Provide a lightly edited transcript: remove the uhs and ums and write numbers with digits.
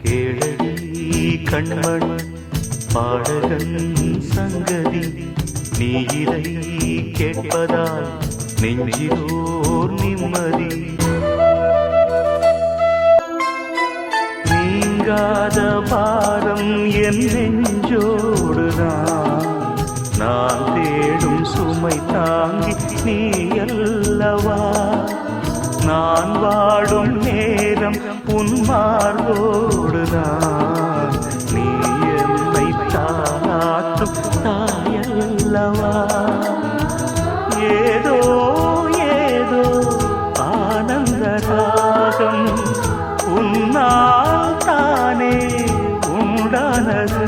கேளடி கண்மண் பாடகன் சங்கதி, நீ இதை கேட்பதால் நெஞ்சிலோர் நிம்மதி. நீங்காத பாரம் என் நெஞ்சோடுதான், நான் தேடும் சுமை தாங்கி நீ அல்லவா. நான் வாடும் நேரம் உன் மார்போடுதான், நீ என்னை தாற்றும் தாயல்லவா. ஏதோ ஏதோ ஆனந்த ராகம் உன்னால் தானே உண்டானது.